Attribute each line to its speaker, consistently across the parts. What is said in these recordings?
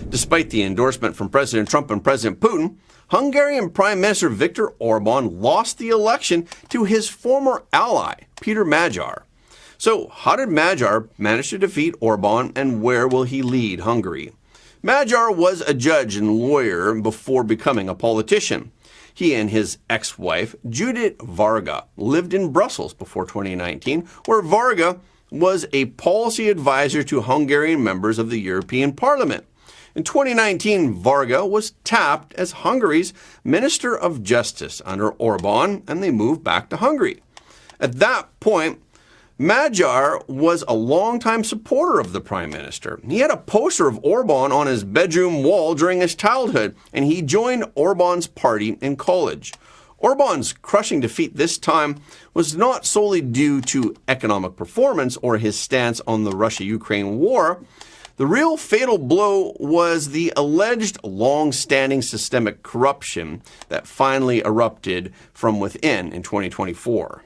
Speaker 1: Despite the endorsement from President Trump and President Putin, Hungarian Prime Minister Viktor Orban lost the election to his former ally, Peter Magyar. So how did Magyar manage to defeat Orban, and where will he lead Hungary? Magyar was a judge and lawyer before becoming a politician. He and his ex-wife, Judit Varga, lived in Brussels before 2019, where Varga was a policy advisor to Hungarian members of the European Parliament. In 2019, Varga was tapped as Hungary's Minister of Justice under Orban, and they moved back to Hungary. At that point, Magyar was a longtime supporter of the Prime Minister. He had a poster of Orban on his bedroom wall during his childhood, and he joined Orban's party in college. Orban's crushing defeat this time was not solely due to economic performance or his stance on the Russia-Ukraine war. The real fatal blow was the alleged long-standing systemic corruption that finally erupted from within in 2024.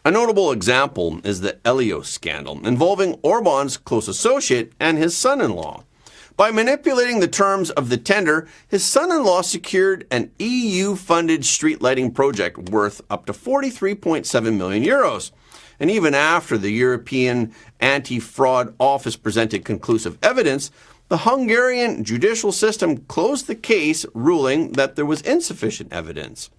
Speaker 1: A notable example is the Helios scandal involving Orban's close associate and his son-in-law. By manipulating the terms of the tender, his son-in-law secured an EU-funded street lighting project worth up to 43.7 million euros. And even after the European Anti-Fraud Office presented conclusive evidence, the Hungarian judicial system closed the case, ruling that there was insufficient evidence.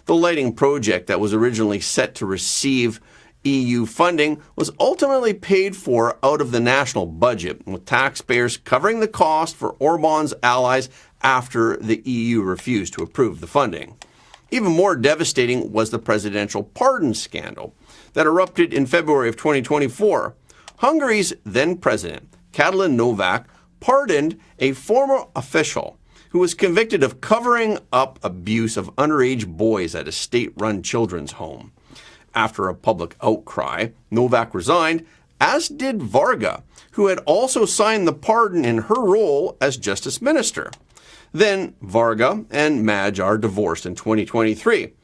Speaker 1: The lighting project that was originally set to receive EU funding was ultimately paid for out of the national budget, with taxpayers covering the cost for Orban's allies after the EU refused to approve the funding. Even more devastating was the presidential pardon scandal that erupted in February of 2024. Hungary's then president, Katalin Novak, pardoned a former official who was convicted of covering up abuse of underage boys at a state-run children's home. After a public outcry, Novak resigned, as did Varga, who had also signed the pardon in her role as justice minister. Then Varga and Magyar divorced in 2023.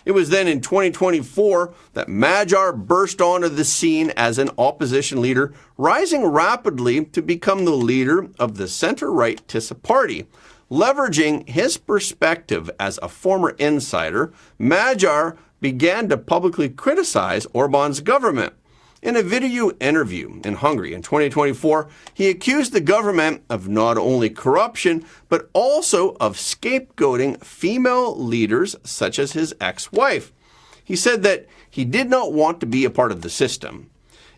Speaker 1: It was then in 2024 that Magyar burst onto the scene as an opposition leader, rising rapidly to become the leader of the center-right Tisza party. Leveraging his perspective as a former insider, Magyar began to publicly criticize Orban's government. In a video interview in Hungary in 2024, he accused the government of not only corruption, but also of scapegoating female leaders such as his ex-wife. He said that he did not want to be a part of the system.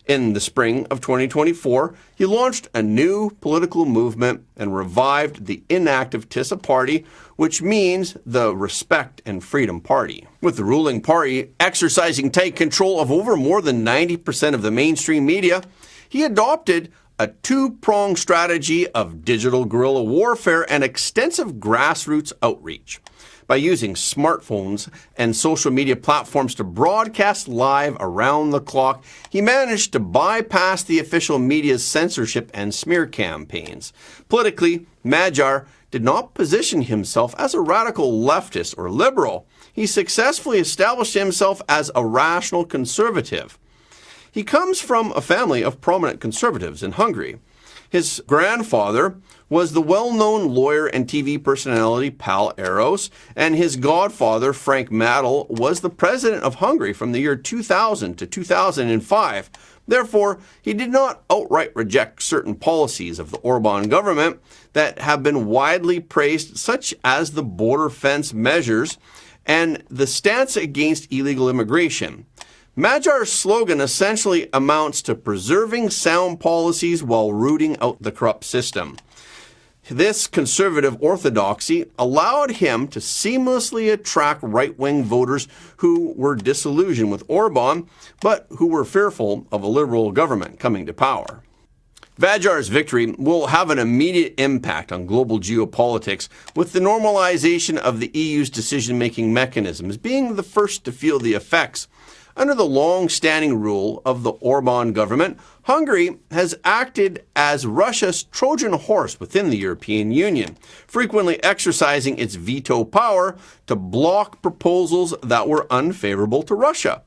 Speaker 1: In the spring of 2024, he launched a new political movement and revived the inactive Tisza party, which means the Respect and Freedom Party. With the ruling party exercising tight control of more than 90% of the mainstream media, he adopted a two-pronged strategy of digital guerrilla warfare and extensive grassroots outreach. By using smartphones and social media platforms to broadcast live around the clock, he managed to bypass the official media's censorship and smear campaigns. Politically, Magyar did not position himself as a radical leftist or liberal. He successfully established himself as a rational conservative. He comes from a family of prominent conservatives in Hungary. His grandfather was the well-known lawyer and TV personality Pál Eros, and his godfather, Frank Mattel, was the president of Hungary from the year 2000 to 2005. Therefore, he did not outright reject certain policies of the Orban government that have been widely praised, such as the border fence measures and the stance against illegal immigration. Magyar's slogan essentially amounts to preserving sound policies while rooting out the corrupt system. This conservative orthodoxy allowed him to seamlessly attract right-wing voters who were disillusioned with Orban, but who were fearful of a liberal government coming to power. Magyar's victory will have an immediate impact on global geopolitics, with the normalization of the EU's decision-making mechanisms being the first to feel the effects. Under the long-standing rule of the Orban government, Hungary has acted as Russia's Trojan horse within the European Union, frequently exercising its veto power to block proposals that were unfavorable to Russia.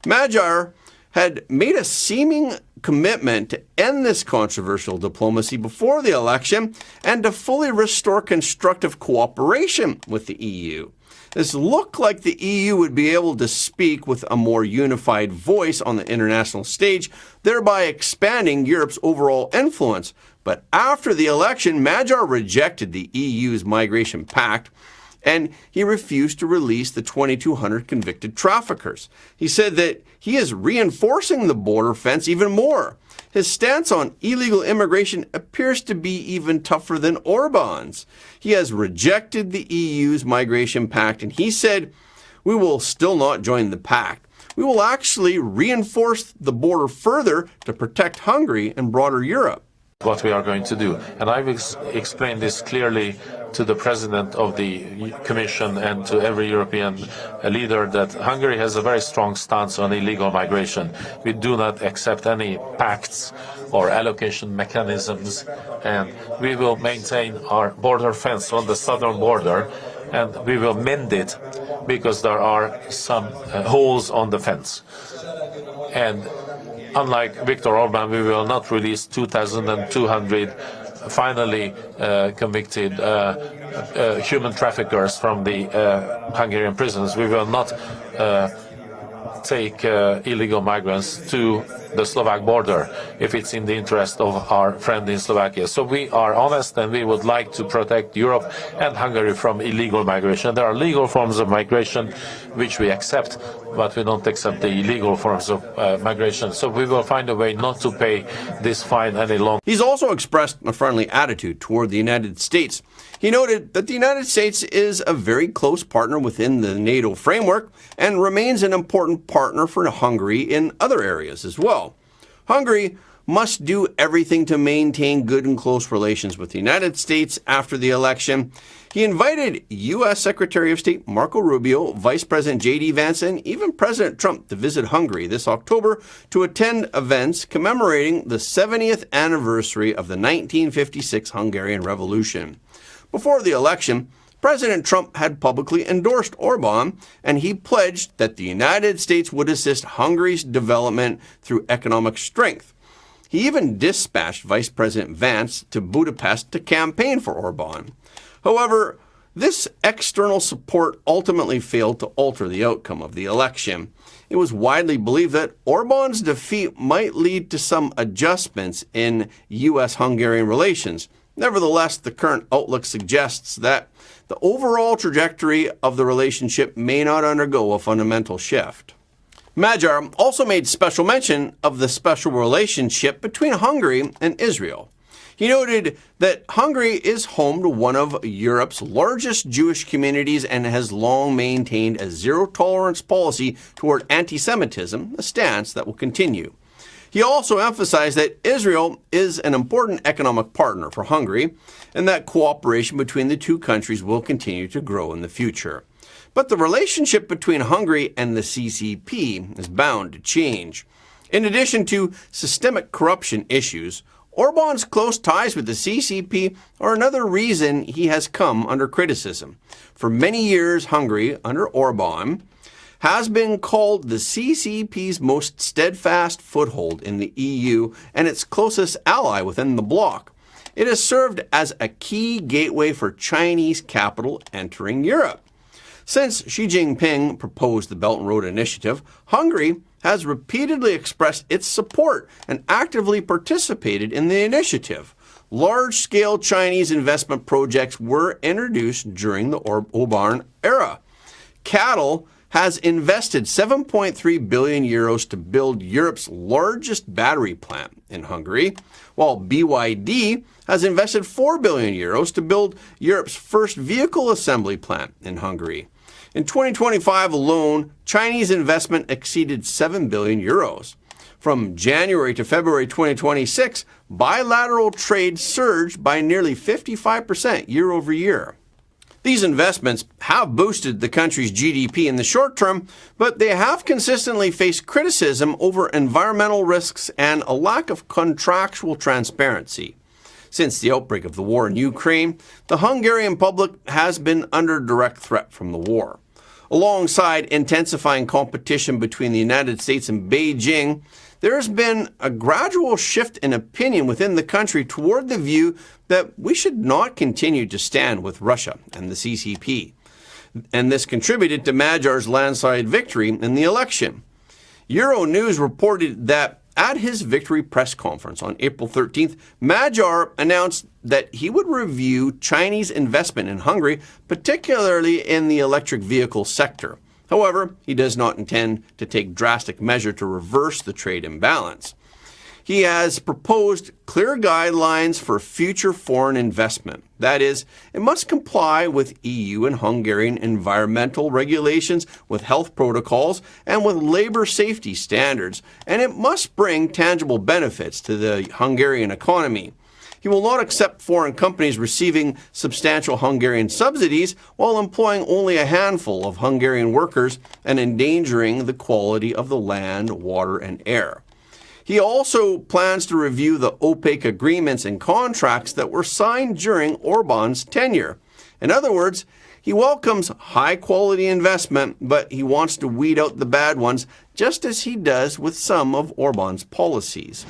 Speaker 1: Magyar had made a seeming commitment to end this controversial diplomacy before the election and to fully restore constructive cooperation with the EU. This looked like the EU would be able to speak with a more unified voice on the international stage, thereby expanding Europe's overall influence. But after the election, Magyar rejected the EU's migration pact, and he refused to release the 2,200 convicted traffickers. He said that he is reinforcing the border fence even more. His stance on illegal immigration appears to be even tougher than Orban's. He has rejected the EU's migration pact, and he said, "We will still not join the pact. We will actually reinforce the border further to protect Hungary and broader Europe."
Speaker 2: What we are going to do. And I've explained this clearly to the President of the Commission and to every European leader that Hungary has a very strong stance on illegal migration. We do not accept any pacts or allocation mechanisms, and we will maintain our border fence on the southern border, and we will mend it because there are some holes on the fence. And unlike Viktor Orban, we will not release 2,200 finally convicted human traffickers from the Hungarian prisons. We will not take illegal migrants to the Slovak border if it's in the interest of our friend in Slovakia. So we are honest, and we would like to protect Europe and Hungary from illegal migration. There are legal forms of migration which we accept, but we don't accept the illegal forms of migration. So we will find a way not to pay this fine any longer.
Speaker 1: He's also expressed a friendly attitude toward the United States. He noted that the United States is a very close partner within the NATO framework and remains an important partner for Hungary in other areas as well. Hungary must do everything to maintain good and close relations with the United States after the election. He invited U.S. Secretary of State Marco Rubio, Vice President J.D. Vance, and even President Trump to visit Hungary this October to attend events commemorating the 70th anniversary of the 1956 Hungarian Revolution. Before the election, President Trump had publicly endorsed Orban, and he pledged that the United States would assist Hungary's development through economic strength. He even dispatched Vice President Vance to Budapest to campaign for Orban. However, this external support ultimately failed to alter the outcome of the election. It was widely believed that Orban's defeat might lead to some adjustments in U.S.-Hungarian relations. Nevertheless, the current outlook suggests that the overall trajectory of the relationship may not undergo a fundamental shift. Magyar also made special mention of the special relationship between Hungary and Israel. He noted that Hungary is home to one of Europe's largest Jewish communities and has long maintained a zero-tolerance policy toward anti-Semitism, a stance that will continue. He also emphasized that Israel is an important economic partner for Hungary and that cooperation between the two countries will continue to grow in the future. But the relationship between Hungary and the CCP is bound to change. In addition to systemic corruption issues, Orban's close ties with the CCP are another reason he has come under criticism. For many years, Hungary, under Orban, has been called the CCP's most steadfast foothold in the EU and its closest ally within the bloc. It has served as a key gateway for Chinese capital entering Europe. Since Xi Jinping proposed the Belt and Road Initiative, Hungary has repeatedly expressed its support and actively participated in the initiative. Large-scale Chinese investment projects were introduced during the Orban era. CATL has invested 7.3 billion euros to build Europe's largest battery plant in Hungary, while BYD has invested 4 billion euros to build Europe's first vehicle assembly plant in Hungary. In 2025 alone, Chinese investment exceeded 7 billion euros. From January to February 2026, bilateral trade surged by nearly 55% year over year. These investments have boosted the country's GDP in the short term, but they have consistently faced criticism over environmental risks and a lack of contractual transparency. Since the outbreak of the war in Ukraine, the Hungarian public has been under direct threat from the war. Alongside intensifying competition between the United States and Beijing, there has been a gradual shift in opinion within the country toward the view that we should not continue to stand with Russia and the CCP. And this contributed to Magyar's landslide victory in the election. Euronews reported that at his victory press conference on April 13th, Magyar announced that he would review Chinese investment in Hungary, particularly in the electric vehicle sector. However, he does not intend to take drastic measure to reverse the trade imbalance. He has proposed clear guidelines for future foreign investment. That is, it must comply with EU and Hungarian environmental regulations, with health protocols, and with labor safety standards, and it must bring tangible benefits to the Hungarian economy. He will not accept foreign companies receiving substantial Hungarian subsidies while employing only a handful of Hungarian workers and endangering the quality of the land, water, and air. He also plans to review the opaque agreements and contracts that were signed during Orbán's tenure. In other words, he welcomes high-quality investment, but he wants to weed out the bad ones, just as he does with some of Orbán's policies.